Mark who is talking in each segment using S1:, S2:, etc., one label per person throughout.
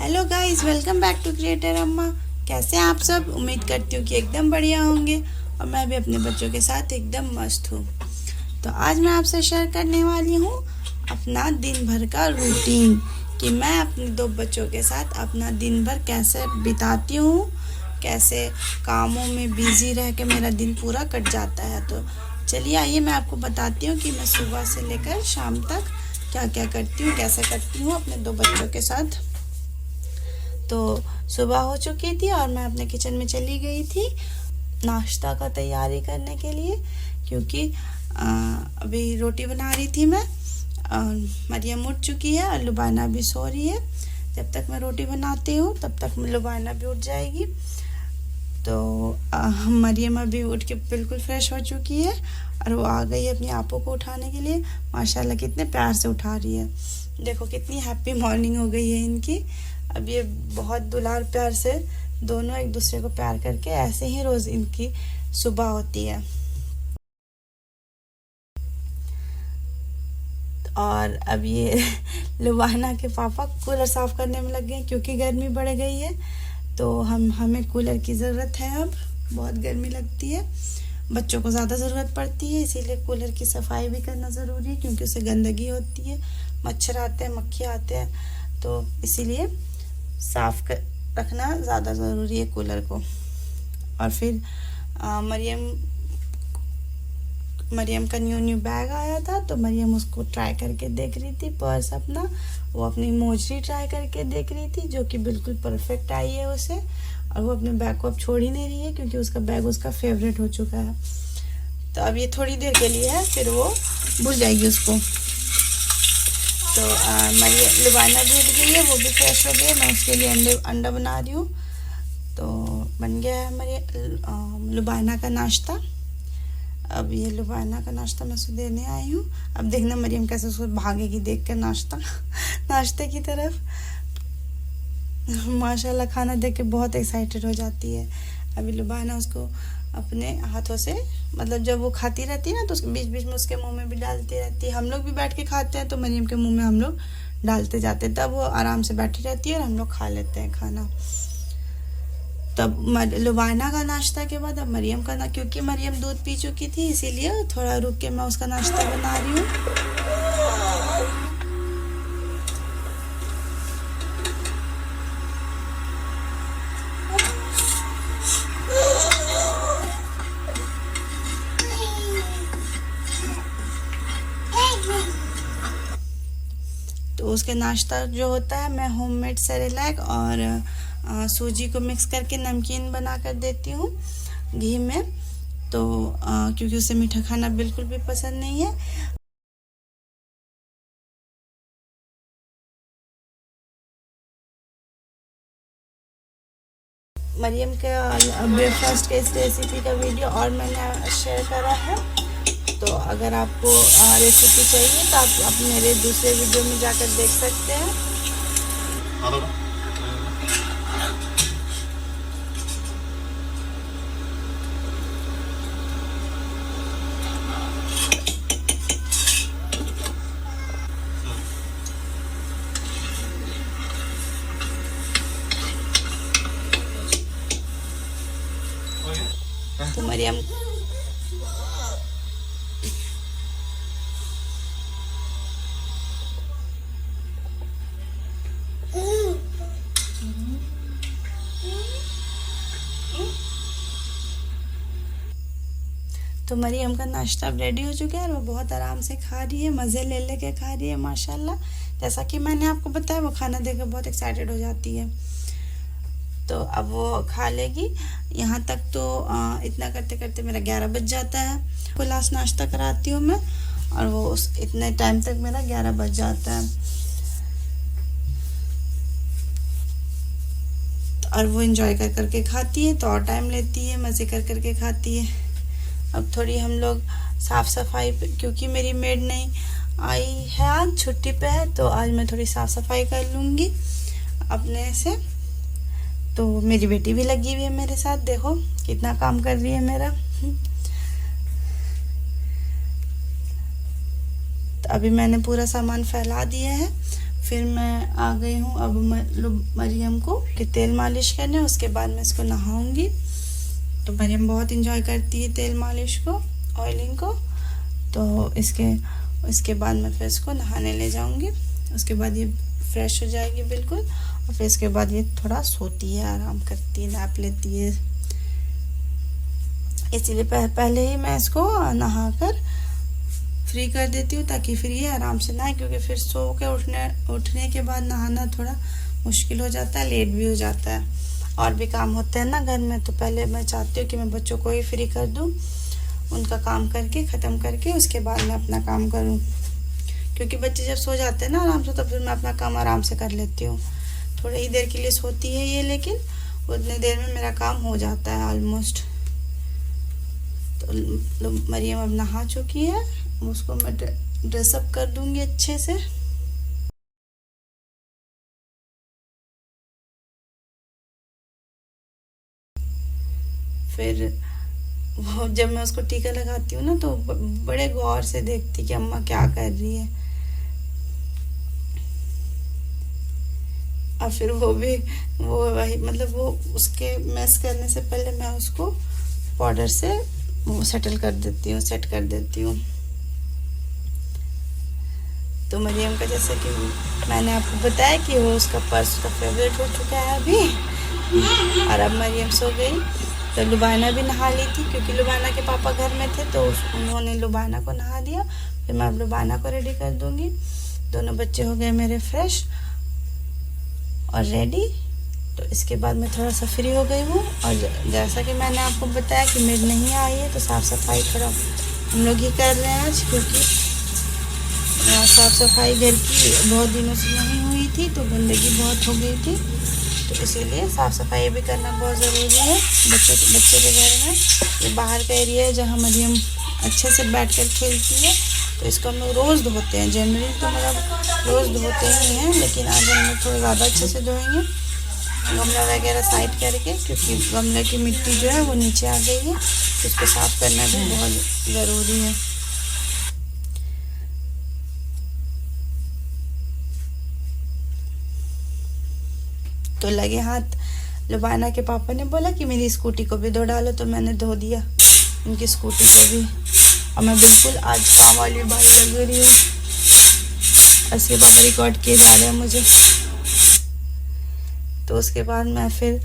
S1: Hello guys, welcome back to creator Amma. कैसे हैं आप सब? उम्मीद करती हूँ कि एकदम बढ़िया होंगे और मैं भी अपने बच्चों के साथ एकदम मस्त हूँ। तो आज मैं आपसे शेयर करने वाली हूँ अपना दिन भर का रूटीन कि मैं अपने दो बच्चों के साथ अपना दिन भर कैसे बिताती हूँ, कैसे कामों में बिजी रह के मेरा दिन पूरा कट जाता है। तो चलिए आइए मैं आपको बताती हूँ कि मैं सुबह से लेकर शाम तक क्या क्या करती हूँ, कैसे करती हूँ अपने दो बच्चों के साथ। तो सुबह हो चुकी थी और मैं अपने किचन में चली गई थी नाश्ता का तैयारी करने के लिए, क्योंकि अभी रोटी बना रही थी मैं। मरियम उठ चुकी है और लुबाना भी सो रही है। जब तक मैं रोटी बनाती हूँ तब तक लुबाना भी उठ जाएगी। तो मरियम अभी उठ के बिल्कुल फ्रेश हो चुकी है और वो आ गई अपनी आपो को उठाने के लिए। माशाल्लाह कितने प्यार से उठा रही है, देखो कितनी हैप्पी मॉर्निंग हो गई है इनकी। अब ये बहुत दुलार प्यार से दोनों एक दूसरे को प्यार करके ऐसे ही रोज इनकी सुबह होती है। और अब ये लुबाना के पापा कूलर साफ करने में लग गए क्योंकि गर्मी बढ़ गई है। तो हमें कूलर की ज़रूरत है, अब बहुत गर्मी लगती है, बच्चों को ज़्यादा ज़रूरत पड़ती है, इसीलिए कूलर की सफाई भी करना ज़रूरी है क्योंकि उससे गंदगी होती है, मच्छर आते हैं, मक्खी आते हैं, तो इसीलिए साफ कर रखना ज़्यादा ज़रूरी है कूलर को। और फिर मरियम का न्यू बैग आया था तो मरियम उसको ट्राई करके देख रही थी, पर्स अपना, वो अपनी मोजरी ट्राई करके देख रही थी जो कि बिल्कुल परफेक्ट आई है उसे। और वो अपने बैग को अब छोड़ ही नहीं रही है क्योंकि उसका बैग उसका फेवरेट हो चुका है। तो अब ये थोड़ी देर के लिए है, फिर वो भूल जाएगी उसको। तो लुबाना भी उठ गई है, वो भी फ्रेश हो गई है। मैं उसके लिए अंडा बना रही हूँ। तो बन गया है हमारे लुबाना का नाश्ता। अब ये लुबाना का नाश्ता मैं उसको देने आई हूँ। अब देखना मरियम कैसे उसको भागेगी देख कर नाश्ते की तरफ। माशाल्लाह खाना देख के बहुत एक्साइटेड हो जाती है। अभी लुबाना उसको अपने हाथों से, मतलब जब वो खाती रहती है ना तो उसके बीच बीच में उसके मुंह में भी डालती रहती है। हम लोग भी बैठ के खाते हैं तो मरियम के मुंह में हम लोग डालते जाते हैं, तब वो आराम से बैठी रहती है और हम लोग खा लेते हैं खाना। तब लुबाना का नाश्ता के बाद अब मरियम का ना, क्योंकि मरियम दूध पी चुकी थी इसीलिए थोड़ा रुक के मैं उसका नाश्ता बना रही हूँ। तो उसके नाश्ता जो होता है मैं होममेड सेरेलैक और सूजी को मिक्स करके नमकीन बना कर देती हूँ घी में। तो क्योंकि उसे मीठा खाना बिल्कुल भी पसंद नहीं है। मरियम का ब्रेकफास्ट के इस रेसिपी का वीडियो और मैंने शेयर करा है, तो अगर आपको रेसिपी चाहिए तो आप मेरे दूसरे वीडियो में जाकर देख सकते हैं। तो मरियम तो मरियम का नाश्ता अब रेडी हो चुका है और वो बहुत आराम से खा रही है, मज़े ले लेके खा रही है माशाल्लाह। जैसा कि मैंने आपको बताया वो खाना देकर बहुत एक्साइटेड हो जाती है, तो अब वो खा लेगी। यहाँ तक तो इतना करते करते मेरा 11 बज जाता है। वो लास्ट नाश्ता कराती हूँ मैं और वो इतने टाइम तक मेरा 11 बज जाता है। और वो एंजॉय कर करके खाती है तो और टाइम लेती है, मज़े कर करके खाती है। अब थोड़ी हम लोग साफ़ सफाई, क्योंकि मेरी मेड नहीं आई है, आज छुट्टी पे है, तो आज मैं थोड़ी साफ़ सफाई कर लूँगी अपने से। तो मेरी बेटी भी लगी हुई है मेरे साथ, देखो कितना काम कर रही है मेरा। तो अभी मैंने पूरा सामान फैला दिया है, फिर मैं आ गई हूँ अब मरियम को कि तेल मालिश करने, उसके बाद मैं इसको नहाऊंगी। तो मरियम बहुत इंजॉय करती है तेल मालिश को, ऑयलिंग को। तो इसके बाद मैं फिर इसको नहाने ले जाऊंगी। उसके बाद ये फ्रेश हो जाएगी बिल्कुल, और फिर इसके बाद ये थोड़ा सोती है, आराम करती है, नैप लेती है। इसीलिए पहले ही मैं इसको नहाकर फ्री कर देती हूँ, ताकि फिर ये आराम से नहाए, क्योंकि फिर सो के उठने के बाद नहाना थोड़ा मुश्किल हो जाता है, लेट भी हो जाता है, और भी काम होते हैं ना घर में। तो पहले मैं चाहती हूँ कि मैं बच्चों को ही फ्री कर दूँ, उनका काम करके ख़त्म करके उसके बाद मैं अपना काम करूँ, क्योंकि बच्चे जब सो जाते हैं ना आराम से, तो फिर मैं अपना काम आराम से कर लेती हूँ। थोड़ी ही देर के लिए सोती है ये, लेकिन उतने देर में मेरा काम हो जाता है ऑलमोस्ट। तो मरियम अब नहा चुकी है, उसको मैं ड्रेसअप कर दूंगी अच्छे से। फिर वो जब मैं उसको टीका लगाती हूँ ना, तो बड़े गौर से देखती कि अम्मा क्या कर रही है। और फिर वो वही मतलब वो उसके मैस करने से पहले मैं उसको पाउडर से वो सेट कर देती हूँ। तो मरियम का, जैसे कि मैंने आपको बताया कि वो उसका पर्स उसका फेवरेट हो चुका है अभी। और अब मरियम सो गई। तो लुबाना भी नहा ली थी, क्योंकि लुबाना के पापा घर में थे, तो उन्होंने लुबाना को नहा दिया। फिर मैं अब लुबाना को रेडी कर दूंगी। दोनों बच्चे हो गए मेरे फ्रेश और रेडी। तो इसके बाद मैं थोड़ा सा फ्री हो गई हूँ। और जैसा कि मैंने आपको बताया कि मेड नहीं आई है, तो साफ़ सफाई थोड़ा हम लोग ही कर रहे हैं आज, क्योंकि साफ़ सफाई घर की बहुत दिनों से नहीं हुई थी, तो गंदगी बहुत हो गई थी। तो इसीलिए साफ़ सफाई भी करना बहुत ज़रूरी है बच्चे के घर में। ये बाहर का एरिया है जहाँ मरियम अच्छे से बैठकर खेलती है, तो इसको हम लोग रोज़ धोते हैं। जनरली तो मतलब रोज़ धोते ही हैं, लेकिन आज हम लोग थोड़ा ज़्यादा अच्छे से धोएंगे, गमला वगैरह साइड करके, क्योंकि गमले की मिट्टी जो है वो नीचे आ गई है, तो उसको साफ़ करना भी बहुत ज़रूरी है। तो लगे हाथ लुबाना के पापा ने बोला कि मेरी स्कूटी को भी धो डालो, तो मैंने धो दिया उनकी स्कूटी को भी। और मैं बिल्कुल आज काम वाली बाई लग रही हूँ। इसके पापा रिकॉर्ड किए जा रहे हैं मुझे। तो उसके बाद मैं फिर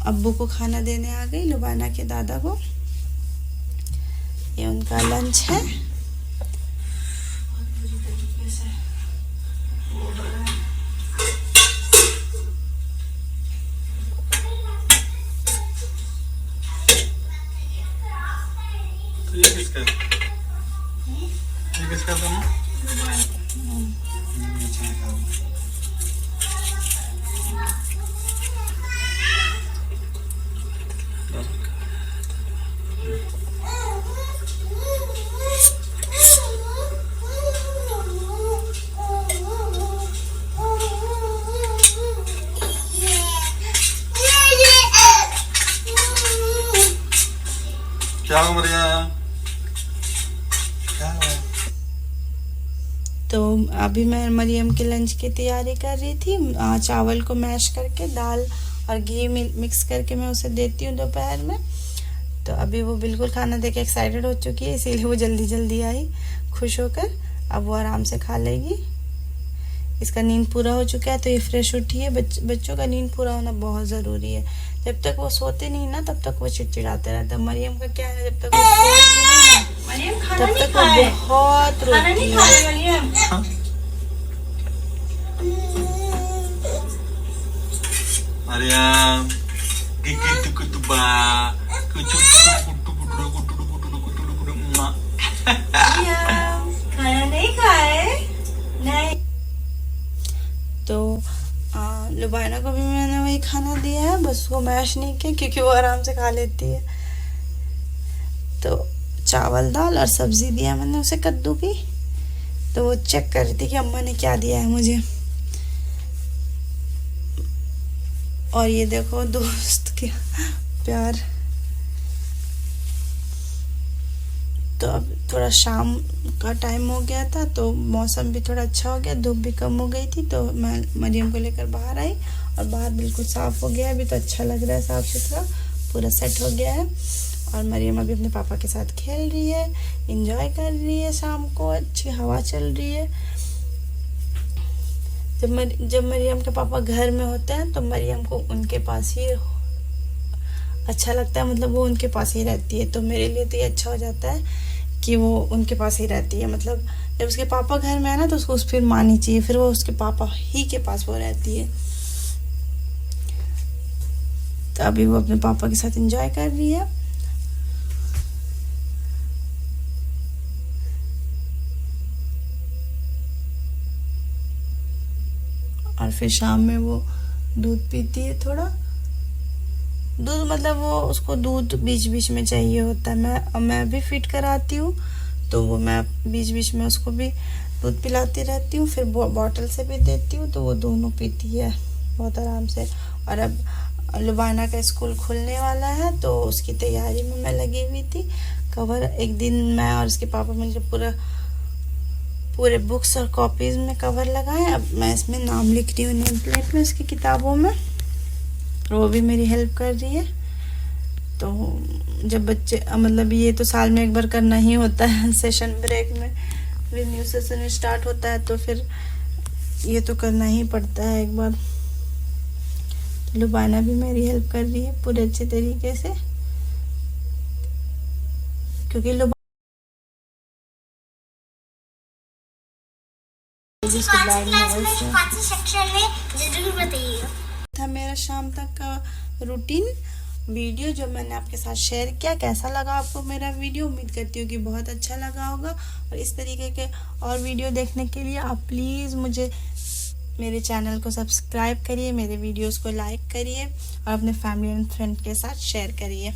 S1: अब्बू को खाना देने आ गई, लुबाना के दादा को। ये उनका लंच है।
S2: ये किसका था ना? क्या हो मरिया?
S1: तो अभी मैं मरियम के लंच की तैयारी कर रही थी। चावल को मैश करके दाल और घी मिक्स करके मैं उसे देती हूँ दोपहर में। तो अभी वो बिल्कुल खाना देके एक्साइटेड हो चुकी है, इसीलिए वो जल्दी आई खुश होकर। अब वो आराम से खा लेगी। इसका नींद पूरा हो चुका है, तो ये फ्रेश उठी है। बच्चों का नींद पूरा होना बहुत ज़रूरी है। जब तक वो सोते नहीं ना, तब तक वो चिड़चिड़ाते रहते हैं। मरियम का क्या है, जब तक वो सोएगी नहीं ना, तब तक वो बहुत रोती है।
S2: मरियम
S1: खाना नहीं खाए नहीं। तो लुबाना को भी मैंने वही खाना दिया है, बस उसको मैश नहीं किया, क्योंकि वो आराम से खा लेती है। तो चावल दाल और सब्जी दिया मैंने उसे कद्दू की। तो वो चेक कर रही थी कि अम्मा ने क्या दिया है मुझे। और ये देखो दोस्त क्या प्यार। तो अब थोड़ा शाम का टाइम हो गया था, तो मौसम भी थोड़ा अच्छा हो गया, धूप भी कम हो गई थी, तो मैं मरियम को लेकर बाहर आई और बाहर बिल्कुल साफ़ हो गया है। अभी तो अच्छा लग रहा है, साफ़ सुथरा पूरा सेट हो गया है। और मरियम अभी अपने पापा के साथ खेल रही है, इंजॉय कर रही है, शाम को अच्छी हवा चल रही है। जब मरियम के पापा घर में होते हैं तो मरियम को उनके पास ही अच्छा लगता है, मतलब वो उनके पास ही रहती है। तो मेरे लिए तो ये अच्छा हो जाता है कि वो उनके पास ही रहती है। मतलब जब उसके पापा घर में है ना तो उसको फिर माननी चाहिए, फिर वो उसके पापा ही के पास वो रहती है। तो अभी वो अपने पापा के साथ एंजॉय कर रही है। और फिर शाम में वो दूध पीती है, थोड़ा दूध, मतलब वो उसको दूध बीच बीच में चाहिए होता है। मैं भी फीड कराती हूँ, तो वो मैं बीच बीच में उसको भी दूध पिलाती रहती हूँ, फिर बॉटल से भी देती हूँ, तो वो दोनों पीती है बहुत आराम से। और अब लुबाना का स्कूल खुलने वाला है, तो उसकी तैयारी में मैं लगी हुई थी। कवर एक दिन मैं और उसके पापा मिलकर पूरे बुक्स और कॉपीज में कवर लगाए। अब मैं इसमें नाम लिख रही हूँ नेम प्लेट में, उसकी किताबों में, और वो भी मेरी हेल्प कर रही है। तो जब बच्चे, मतलब ये तो साल में एक बार करना ही होता है, सेशन ब्रेक में, फिर न्यू सेशन स्टार्ट होता है, तो फिर ये तो करना ही पड़ता है एक बार। लुबाना भी मेरी हेल्प कर रही है पूरे अच्छे तरीके से, क्योंकि था मेरा शाम तक का रूटीन वीडियो जो मैंने आपके साथ शेयर किया। कैसा लगा आपको मेरा वीडियो? उम्मीद करती हूँ कि बहुत अच्छा लगा होगा। और इस तरीके के और वीडियो देखने के लिए आप प्लीज़ मुझे मेरे चैनल को सब्सक्राइब करिए, मेरे वीडियोस को लाइक करिए और अपने फैमिली एंड फ्रेंड के साथ शेयर करिए।